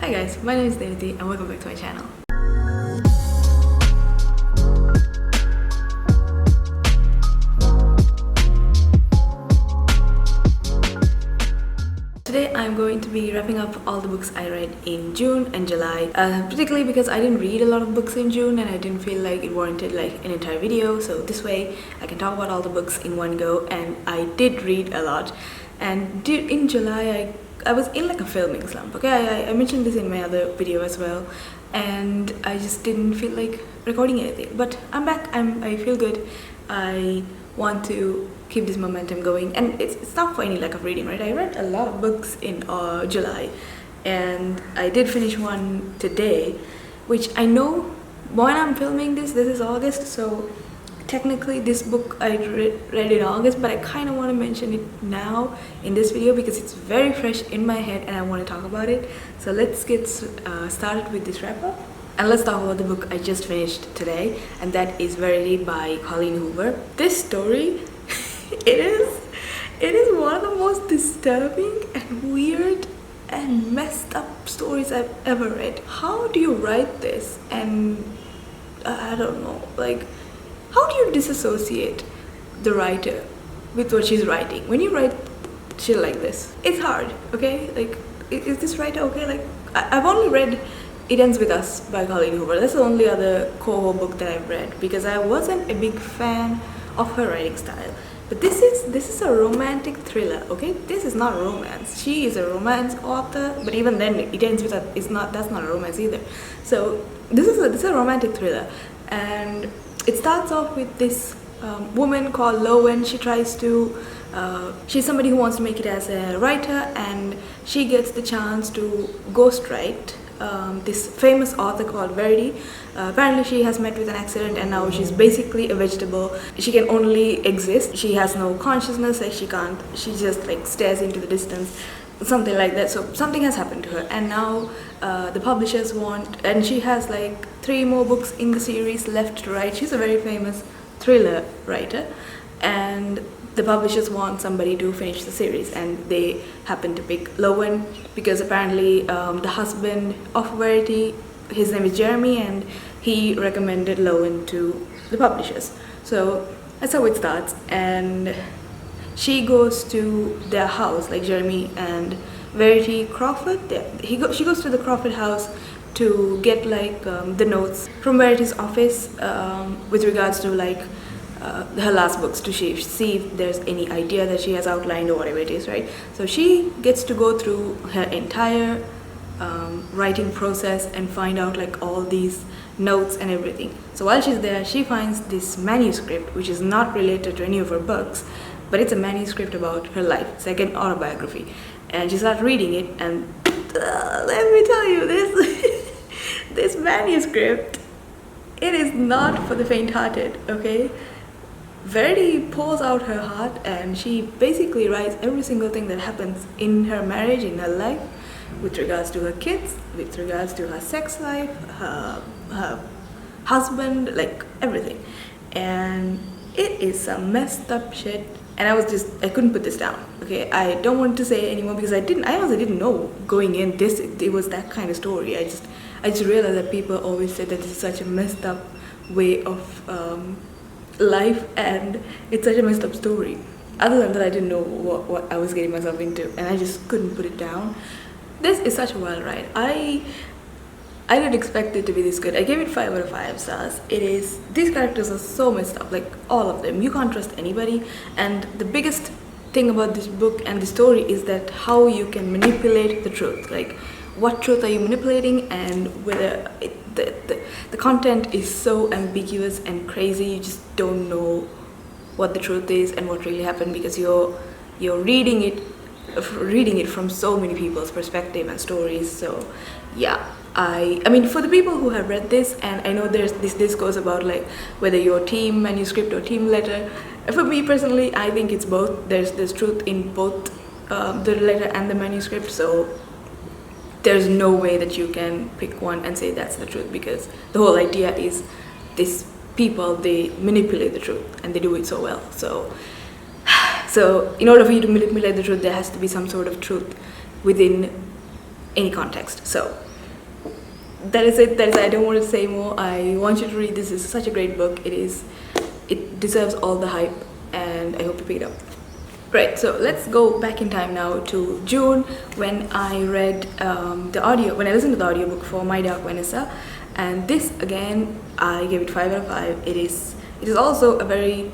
Hi guys, my name is DNFs and welcome back to my channel. Today I'm going to be wrapping up all the books I read in June and July, particularly because I didn't read a lot of books in June and I didn't feel like it warranted like an entire video, so this way I can talk about all the books in one go. And I did read a lot, and in July I was in like a filming slump. Okay, I mentioned this in my other video as well, and I just didn't feel like recording anything, but I'm back. I feel good. I want to keep this momentum going, and it's not for any lack of reading, right? I read a lot of books in July, and I did finish one today, which I know when I'm filming this is August, so technically this book I read in August, but I kind of want to mention it now in this video because it's very fresh in my head and I want to talk about it. So let's get started with this wrap up. And let's talk about the book I just finished today, and that is Verity by Colleen Hoover. This story, it is one of the most disturbing and weird and messed up stories I've ever read. How do you write this? And I don't know, like, how do you disassociate the writer with what she's writing? When you write shit like this, it's hard, okay? Like, is this writer okay? Like, I've only read It Ends With Us by Colleen Hoover. That's the only other Coho book that I've read because I wasn't a big fan of her writing style. But this is a romantic thriller, okay? This is not romance. She is a romance author, but even then, It Ends With Us that's not a romance either. So this is a romantic thriller, and it starts off with this woman called Lowen. She's somebody who wants to make it as a writer, and she gets the chance to ghostwrite this famous author called Verity. Apparently she has met with an accident and now she's basically a vegetable. She can only exist. She has no consciousness, like she just like stares into the distance, something like that. So something has happened to her, and now the publishers and she has like 3 more books in the series left to write. She's a very famous thriller writer, and the publishers want somebody to finish the series, and they happen to pick Lowen because apparently the husband of Verity, his name is Jeremy, and he recommended Lowen to the publishers. So that's how it starts, and she goes to their house, like Jeremy and Verity Crawford. She goes to the Crawford house to get like the notes from Verity's office with regards to like her last books, to see if there's any idea that she has outlined or whatever it is, right? So she gets to go through her entire writing process and find out like all these notes and everything. So while she's there, she finds this manuscript which is not related to any of her books, but it's a manuscript about her life. It's like an autobiography, and she starts reading it, and let me tell you, this manuscript, it is not for the faint-hearted, okay? Verity pours out her heart, and she basically writes every single thing that happens in her marriage, in her life, with regards to her kids, with regards to her sex life, her husband, like everything. And it is some messed up shit, and I couldn't put this down, okay? I don't want to say it anymore because I honestly didn't know going in it was that kind of story. I just realized that people always say that this is such a messed up way of life, and it's such a messed up story. Other than that, I didn't know what I was getting myself into, and I just couldn't put it down. This is such a wild ride. I didn't expect it to be this good. I gave it 5 out of 5 stars. These characters are so messed up, like all of them. You can't trust anybody, and the biggest thing about this book and the story is that how you can manipulate the truth. Like, what truth are you manipulating, and whether the content is so ambiguous and crazy, you just don't know what the truth is and what really happened because you're reading it from so many people's perspective and stories. So yeah, I mean, for the people who have read this, and I know there's this discourse about like whether you're team manuscript or team letter. For me personally, I think it's both. There's truth in both the letter and the manuscript, so there's no way that you can pick one and say that's the truth, because the whole idea is these people, they manipulate the truth and they do it so well. So in order for you to manipulate the truth, there has to be some sort of truth within any context. So that is it. That is, I don't want to say more. I want you to read this. It's such a great book. It deserves all the hype, and I hope you pick it up. Right, so let's go back in time now to June, when I read when I listened to the audiobook for My Dark Vanessa, and this again I gave it 5 out of 5. It is also a very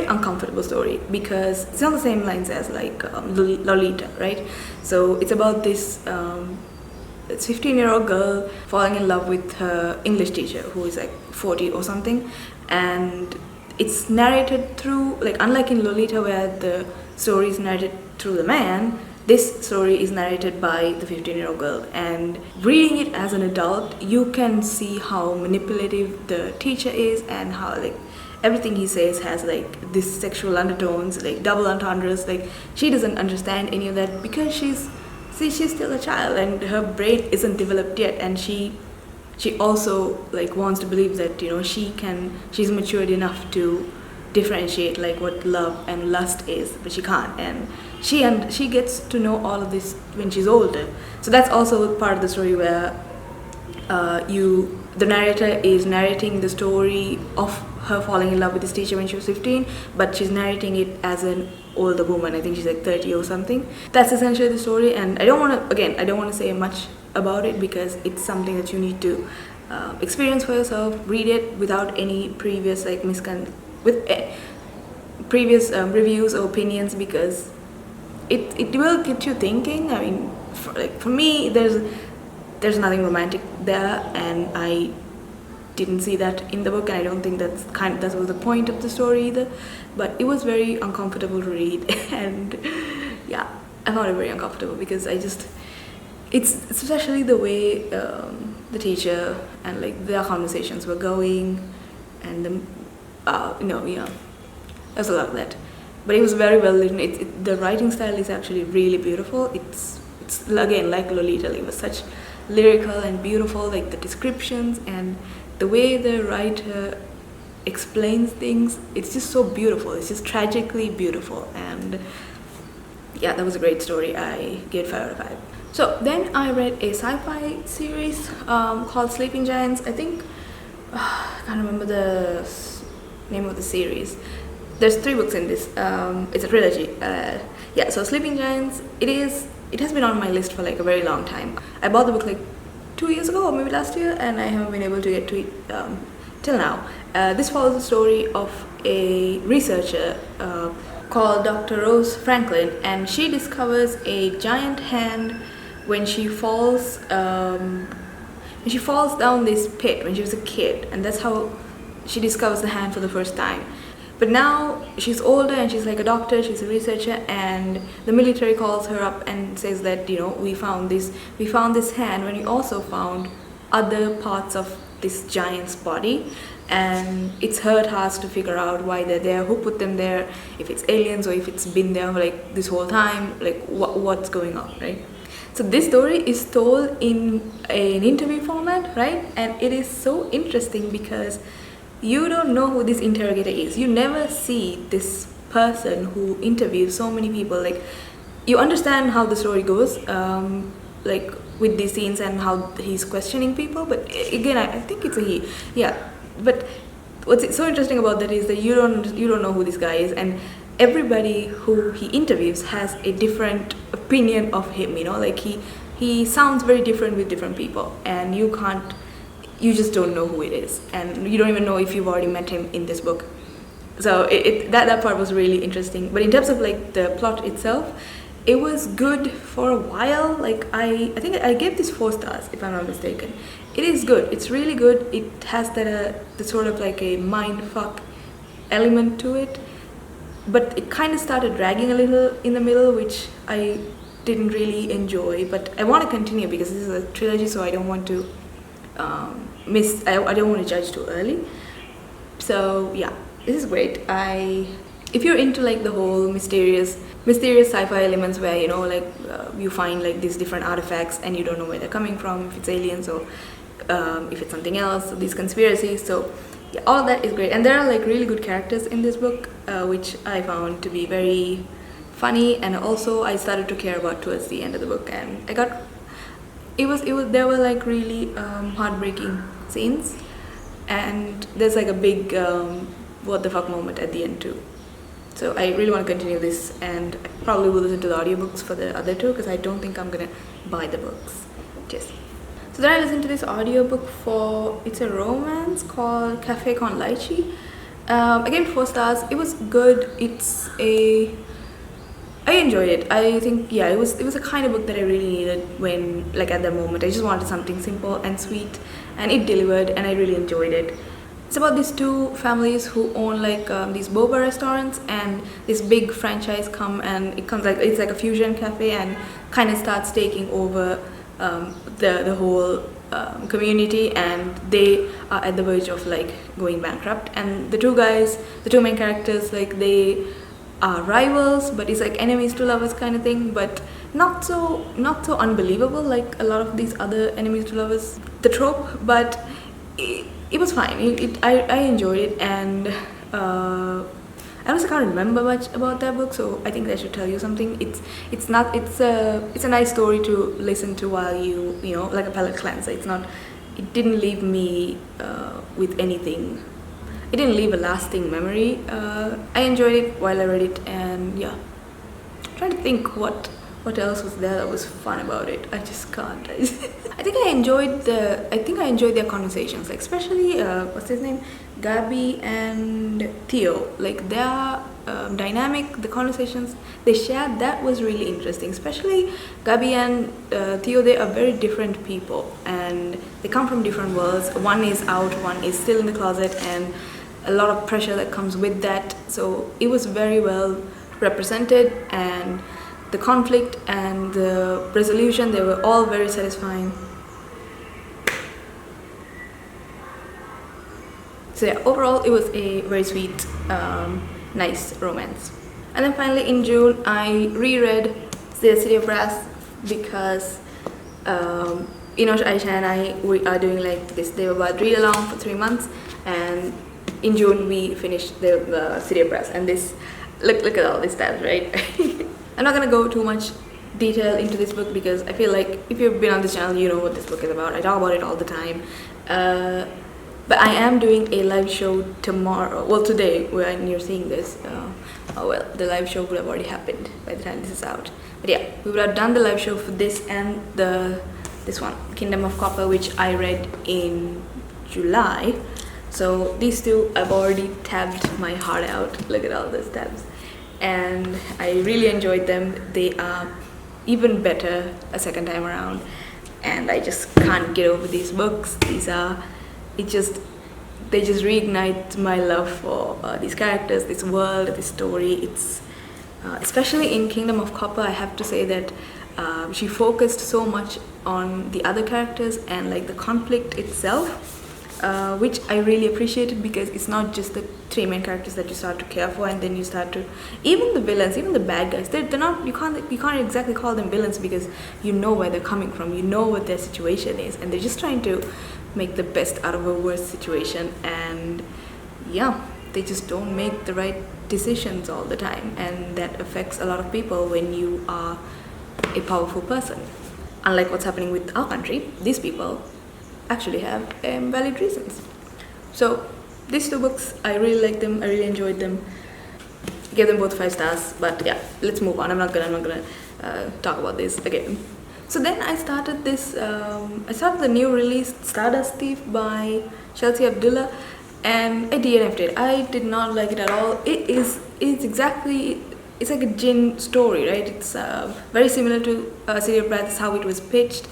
uncomfortable story, because it's not the same lines as like Lolita, right? So it's about this 15-year-old girl falling in love with her English teacher, who is like 40 or something, and it's narrated through, like, unlike in Lolita where the story is narrated through the man, this story is narrated by the 15-year-old girl. And reading it as an adult, you can see how manipulative the teacher is, and how like everything he says has like this sexual undertones, like double entendres. Like, she doesn't understand any of that because she's still a child and her brain isn't developed yet, and she also like wants to believe that, you know, she's matured enough to differentiate like what love and lust is, but she can't, and she gets to know all of this when she's older. So that's also part of the story where the narrator is narrating the story of her falling in love with this teacher when she was 15, but she's narrating it as an older woman. I think she's like 30 or something. That's essentially the story, and I don't want to say much about it, because it's something that you need to experience for yourself. Read it without any previous like previous reviews or opinions, because it will get you thinking. I mean, for me, there's nothing romantic there, and I didn't see that in the book, and I don't think that was the point of the story either. But it was very uncomfortable to read, and yeah, I found it very uncomfortable, because it's especially the way the teacher and like their conversations were going, and there's a lot of that. But it was very well written. The writing style is actually really beautiful. It's again like Lolita. It was such lyrical and beautiful, like the descriptions and the way the writer explains things. It's just so beautiful. It's just tragically beautiful, and yeah, that was a great story. I gave 5 out of 5. So then I read a sci-fi series called Sleeping Giants. I think I can't remember the name of the series. There's 3 books in this. It's a trilogy. So Sleeping Giants. It has been on my list for like a very long time. I bought the book like 2 years ago or maybe last year, and I haven't been able to get to it till now. This follows the story of a researcher called Dr. Rose Franklin, and she discovers a giant hand when she falls down this pit when she was a kid, and that's how she discovers the hand for the first time. But now she's older and she's like a doctor, she's a researcher, and the military calls her up and says that, you know, we found this hand when we also found other parts of this giant's body, and it's her task to figure out why they're there, who put them there, if it's aliens or if it's been there for like this whole time, like what's going on, right? So this story is told in an interview format, right? And it is so interesting because you don't know who this interrogator is. You never see this person who interviews so many people. Like, you understand how the story goes, like with these scenes and how he's questioning people. But again, I think it's a he. Yeah. But what's so interesting about that is that you don't know who this guy is, and everybody who he interviews has a different opinion of him. You know, like he sounds very different with different people, and you just don't know who it is, and you don't even know if you've already met him in this book. So that part was really interesting. But in terms of like the plot itself, it was good for a while. Like I think I gave this 4 stars if I'm not mistaken. It is good. It's really good. It has the sort of like a mind fuck element to it, but it kind of started dragging a little in the middle, which I didn't really enjoy. But I want to continue because this is a trilogy, so I don't want to I don't want to judge too early. So yeah, this is great. If you're into like the whole mysterious sci-fi elements where, you know, like you find like these different artifacts and you don't know where they're coming from, if it's aliens or if it's something else, these conspiracies. So yeah, all of that is great, and there are like really good characters in this book, which I found to be very funny, and also I started to care about towards the end of the book, and it was there were like really heartbreaking scenes, and there's like a big what the fuck moment at the end too. So I really want to continue this, and I probably will listen to the audiobooks for the other two because I don't think I'm gonna buy the books. Just so then I listened to this audiobook for, it's a romance called Cafe con Lychee. Again, 4 stars. It was good. I enjoyed it. I think, yeah, it was a kind of book that I really needed when, like, at the moment. I just wanted something simple and sweet, and it delivered, and I really enjoyed it. It's about these 2 families who own like these boba restaurants, and this big franchise it's like a fusion cafe, and kind of starts taking over the whole community, and they are at the verge of like going bankrupt. And the 2 main characters, like, they are rivals, but it's like enemies to lovers kind of thing, but not so unbelievable like a lot of these other enemies to lovers, the trope. But it was fine. I enjoyed it, and I honestly can't remember much about that book, so I think that should tell you something. It's a nice story to listen to while you know, like a palate cleanser. It didn't leave me with anything. It didn't leave a lasting memory. I enjoyed it while I read it, and yeah. I'm trying to think what else was there that was fun about it. I just can't. I think I enjoyed their conversations, like especially what's his name, Gabby and Theo. Like their dynamic, the conversations they shared, that was really interesting. Especially Gabby and Theo, they are very different people, and they come from different worlds. One is out, one is still in the closet, and a lot of pressure that comes with that. So it was very well represented, and the conflict and the resolution, they were all very satisfying. So yeah, overall it was a very sweet, nice romance. And then finally in June I reread The City of Brass because Aisha and I, we are doing like this daevabad read along for 3 months, and in June we finished the City of Brass. And this, look at all these tabs, right? I'm not gonna go too much detail into this book because I feel like if you've been on this channel, you know what this book is about. I talk about it all the time. But I am doing a live show tomorrow. Well, today when you're seeing this. Oh well, the live show would have already happened by the time this is out. But yeah, we would have done the live show for this and this one, Kingdom of Copper, which I read in July. So these 2, I've already tabbed my heart out. Look at all those tabs. And I really enjoyed them. They are even better a second time around, and I just can't get over these books. They just reignite my love for these characters, this world, this story. It's especially in Kingdom of Copper, I have to say that she focused so much on the other characters and like the conflict itself, which I really appreciated, because it's not just the 3 main characters that you start to care for, and then you start to, even the villains, even the bad guys, they're not, you can't exactly call them villains because you know where they're coming from, you know what their situation is, and they're just trying to make the best out of a worse situation. And yeah, they just don't make the right decisions all the time, and that affects a lot of people when you are a powerful person. Unlike what's happening with our country, these people actually have valid reasons. So these 2 books, I really liked them, I really enjoyed them. I gave them both 5 stars. But yeah, let's move on. I'm not gonna talk about this again. So then I started the new release Stardust Thief by Chelsea Abdullah, and I DNF'd it. I did not like it at all. It's like a Jinn story, right? It's very similar to City of Brass, how it was pitched,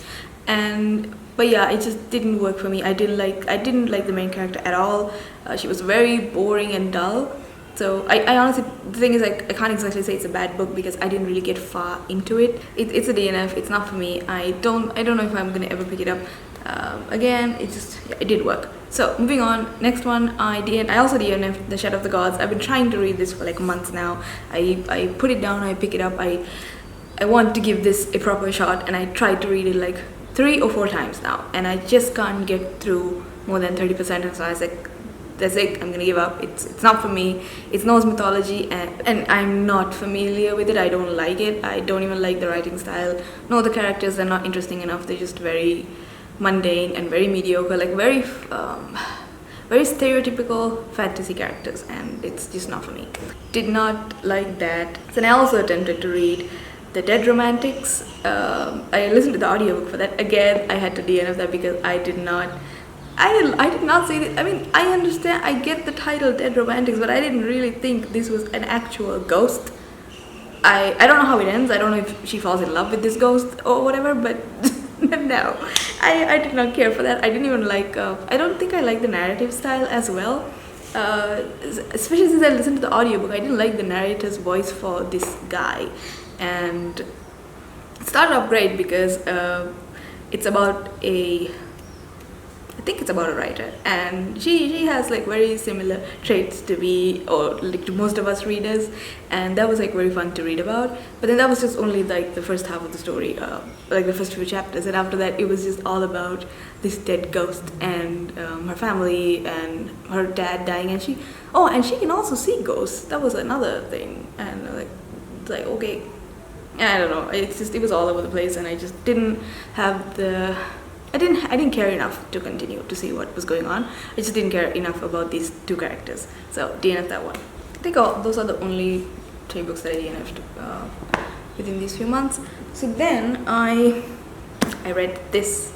but yeah, it just didn't work for me. I didn't like the main character at all. She was very boring and dull. So I honestly, the thing is, like, I can't exactly say it's a bad book because I didn't really get far into it. It's a DNF. It's not for me. I don't know if I'm gonna ever pick it up again. It did work. So moving on, next one, I also DNF'd The Shadow of the Gods. I've been trying to read this for like months now. I put it down, I pick it up. I want to give this a proper shot, and I tried to read it like 3 or 4 times now, and I just can't get through more than 30%. And so I was like, that's it, I'm gonna give up. It's not for me. It's Norse mythology, and I'm not familiar with it. I don't like it. I don't even like the writing style. No, the characters are not interesting enough. They're just very mundane and very mediocre, like very stereotypical fantasy characters, and it's just not for me. Did not like that. So I also attempted to read The Dead Romantics. I listened to the audiobook for that. Again, I had to DNF that because I did not see it. I mean, I understand, I get the title Dead Romantics, but I didn't really think this was an actual ghost. I don't know how it ends. I don't know if she falls in love with this ghost or whatever, but no, I did not care for that. I didn't even like, I don't think I like the narrative style as well. Especially since I listened to the audiobook, I didn't like the narrator's voice for this guy. And it started off great because it's about I think it's about a writer, and she has like very similar traits to me, or like to most of us readers, and that was like very fun to read about. But then that was just only like the first half of the story, like the first few chapters, and after that it was just all about this dead ghost and her family and her dad dying, and she can also see ghosts. That was another thing, and it's like okay, I don't know, it was all over the place, and I just didn't have the I didn't care enough to continue to see what was going on. I just didn't care enough about these two characters, so DNF that one. I think those are the only 3 books that I DNF'd within these few months. So then I read this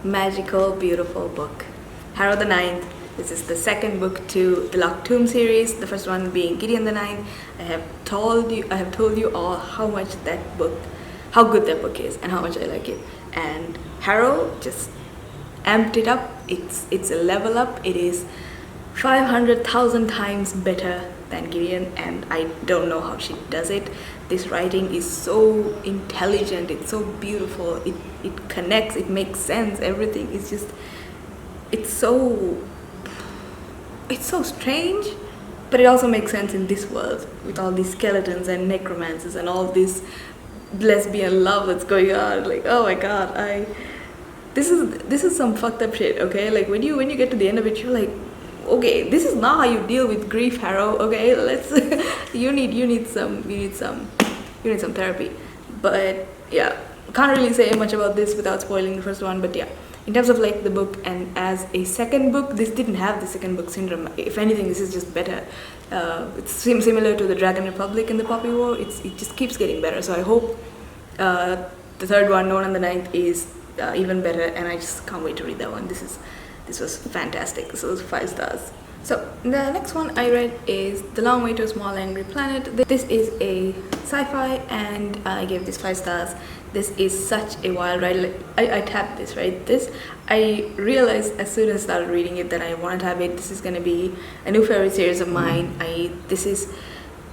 magical, beautiful book, Harrow the Ninth. This is the second book to the Locked Tomb series, the first one being Gideon the Ninth. I have told you all how good that book is and how much I like it. And Harrow just amped it up. It's a level up. It is 500,000 times better than Gideon, and I don't know how she does it. This writing is so intelligent. It's so beautiful. It connects. It makes sense. Everything is just. It's so strange, but it also makes sense in this world with all these skeletons and necromancers and all this lesbian love that's going on. Like, oh my god, this is some fucked up shit, okay? Like when you get to the end of it, you're like, okay, this is not how you deal with grief, Harrow. Okay, let's you need some therapy. But yeah, can't really say much about this without spoiling the first one. But yeah, in terms of like the book, and as a second book, this didn't have the second book syndrome. If anything, this is just better. It's similar to the Dragon Republic and the Poppy War. It just keeps getting better. So I hope the third one, Known on the Ninth, is even better, and I just can't wait to read that one. This was fantastic. This was 5 stars. So the next one I read is The Long Way to a Small Angry Planet. This is a sci-fi, and I gave this 5 stars. This is such a wild ride. Like, I tapped this, right? I realized as soon as I started reading it that I want to have it. This is going to be a new favorite series of mine. This is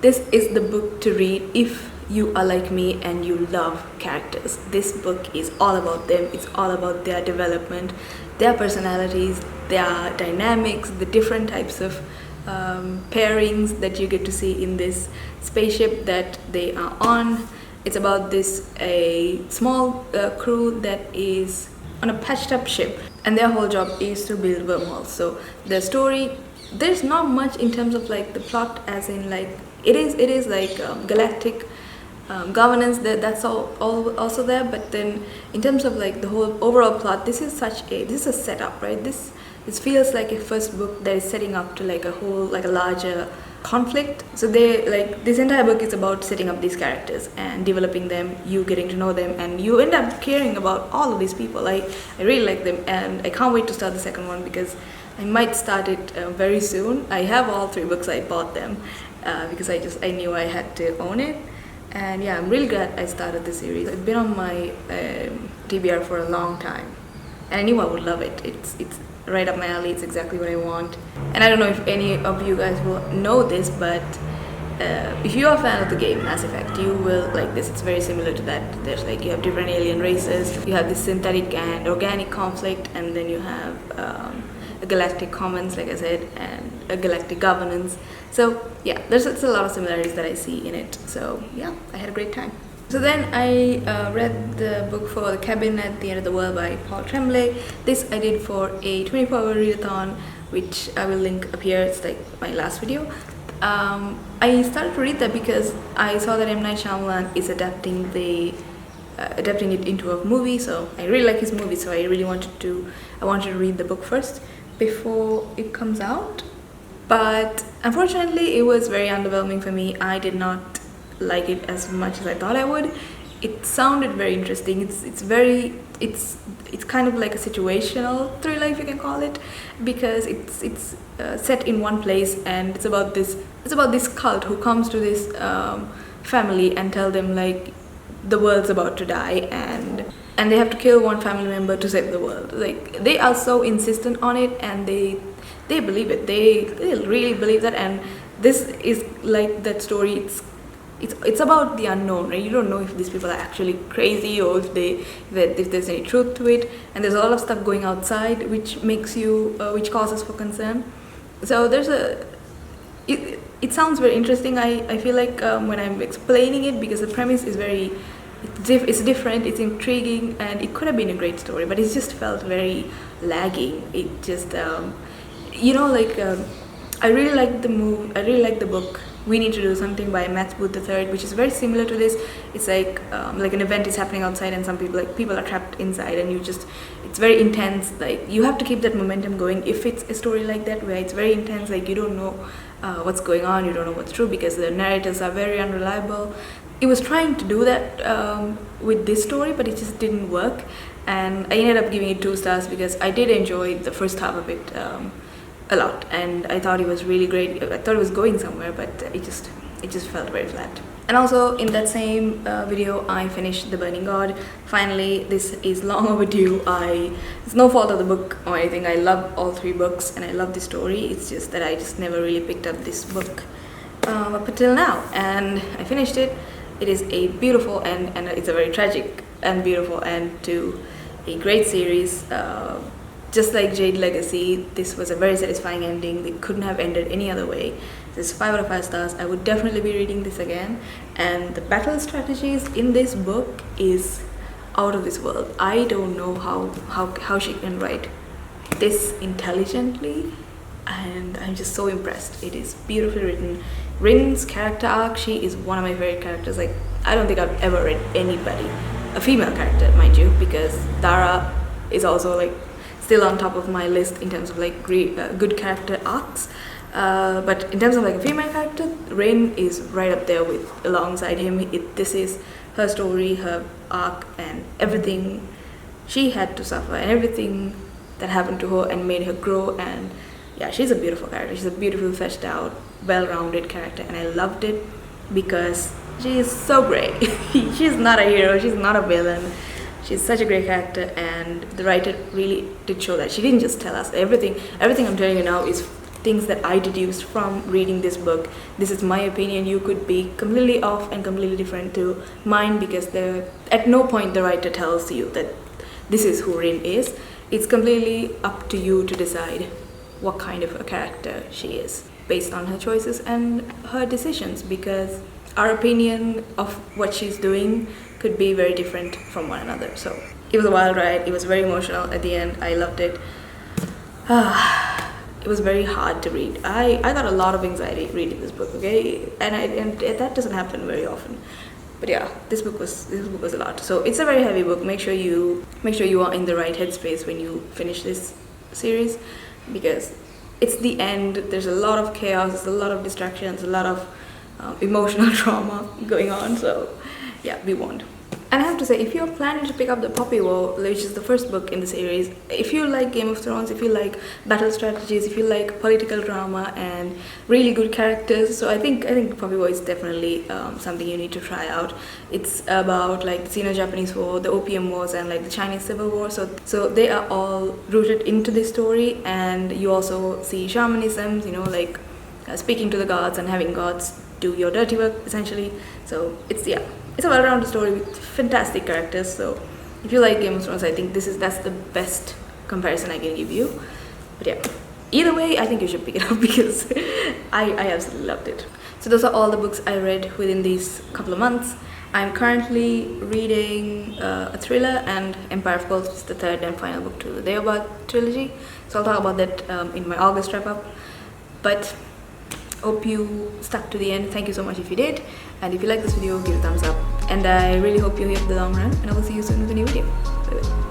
the book to read if you are like me and you love characters. This book is all about them. It's all about their development, their personalities, their dynamics, the different types of pairings that you get to see in this spaceship that they are on. It's about a small crew that is on a patched up ship, and their whole job is to build wormholes. So the story, there's not much in terms of like the plot, as in like it is like galactic governance, that's all also there. But then in terms of like the whole overall plot, this is a setup, right? This feels like a first book that is setting up to like a larger conflict. So this entire book is about setting up these characters and developing them, you getting to know them, and you end up caring about all of these people. I really like them, and I can't wait to start the second one because I might start it very soon. I have all 3 books. I bought them because I knew I had to own it. And yeah, I'm really glad I started the series. It's been on my TBR for a long time, and I knew I would love it. It's right up my alley. It's exactly what I want. And I don't know if any of you guys will know this, but if you are a fan of the game Mass Effect, you will like this. It's very similar to that. There's like, you have different alien races, you have this synthetic and organic conflict, and then you have a galactic commons, like I said, and a galactic governance. So yeah, there's a lot of similarities that I see in it. So yeah, I had a great time. So then I read the book for The Cabin at the End of the World by Paul Tremblay. This I did for a 24-hour readathon which I will link up here. It's like my last video. I started to read that because I saw that M. Night Shyamalan is adapting it into a movie, so I really like his movie, so I really wanted to read the book first before it comes out. But unfortunately it was very underwhelming for me. I did not like it as much as I thought I would. It sounded very interesting. It's kind of like a situational thriller, if you can call it, because it's set in one place, and it's about this cult who comes to this family and tell them like the world's about to die, and they have to kill one family member to save the world. Like, they are so insistent on it, and they believe it. They really believe that. And this is like that story. It's about the unknown, right? You don't know if these people are actually crazy or if there's any truth to it. And there's a lot of stuff going outside which causes for concern. So it sounds very interesting. I feel like when I'm explaining it, because the premise is it's different, it's intriguing, and it could have been a great story, but it just felt very lagging. It just I really like the book We Need to Do Something by Matt Booth III, which is very similar to this. It's like an event is happening outside, and some people are trapped inside, and it's very intense. Like, you have to keep that momentum going. If it's a story like that where it's very intense, like you don't know what's going on, you don't know what's true, because the narrators are very unreliable. It was trying to do that with this story, but it just didn't work, and I ended up giving it 2 stars because I did enjoy the first half of it a lot, and I thought it was really great. I thought it was going somewhere, but it just felt very flat. And also in that same video, I finished The Burning God. Finally, this is long overdue. It's no fault of the book or anything. I love all 3 books and I love the story. It's just that I just never really picked up this book up until now, and I finished it. It is a beautiful end, and it's a very tragic and beautiful end to a great series. Just like Jade Legacy, this was a very satisfying ending. It couldn't have ended any other way. This is 5 out of 5 stars. I would definitely be reading this again. And the battle strategies in this book is out of this world. I don't know how she can write this intelligently, and I'm just so impressed. It is beautifully written. Rin's character arc, she is one of my favorite characters. Like, I don't think I've ever read anybody, a female character, mind you, because Dara is also like still on top of my list in terms of like good character arcs, but in terms of like a female character, Rin is right up there alongside him. This is her story, her arc, and everything she had to suffer, and everything that happened to her and made her grow. And yeah, she's a beautiful character. She's a beautiful, fleshed out, well-rounded character, and I loved it because she is so great. She's not a hero, she's not a villain. She's such a great character, and the writer really did show that. She didn't just tell us everything. Everything I'm telling you now is things that I deduced from reading this book. This is my opinion. You could be completely off and completely different to mine, because at no point the writer tells you that this is who Rin is. It's completely up to you to decide what kind of a character she is based on her choices and her decisions, because our opinion of what she's doing could be very different from one another. So it was a wild ride. It was very emotional at the end. I loved it. It was very hard to read. I got a lot of anxiety reading this book, okay, and that doesn't happen very often. But yeah, this book was a lot. So it's a very heavy book. Make sure you are in the right headspace when you finish this series, because it's the end. There's a lot of chaos, there's a lot of distractions, a lot of emotional trauma going on. So yeah, be warned. And I have to say, if you're planning to pick up The Poppy War, which is the first book in the series, if you like Game of Thrones, if you like battle strategies, if you like political drama and really good characters, so I think Poppy War is definitely something you need to try out. It's about like the Sino-Japanese War, the Opium Wars, and like the Chinese Civil War. So they are all rooted into this story, and you also see shamanism, like speaking to the gods and having gods do your dirty work, essentially. So it's a well-rounded story with fantastic characters. So if you like Game of Thrones, I think that's the best comparison I can give you. But yeah, either way, I think you should pick it up because I absolutely loved it. So those are all the books I read within these couple of months. I'm currently reading a thriller and Empire of Gold, which is the third and final book to the Daevabad trilogy. So I'll talk about that in my August wrap up. But hope you stuck to the end. Thank you so much if you did. And if you like this video, give it a thumbs up. And I really hope you're here for the long run. And I will see you soon with a new video. Bye bye.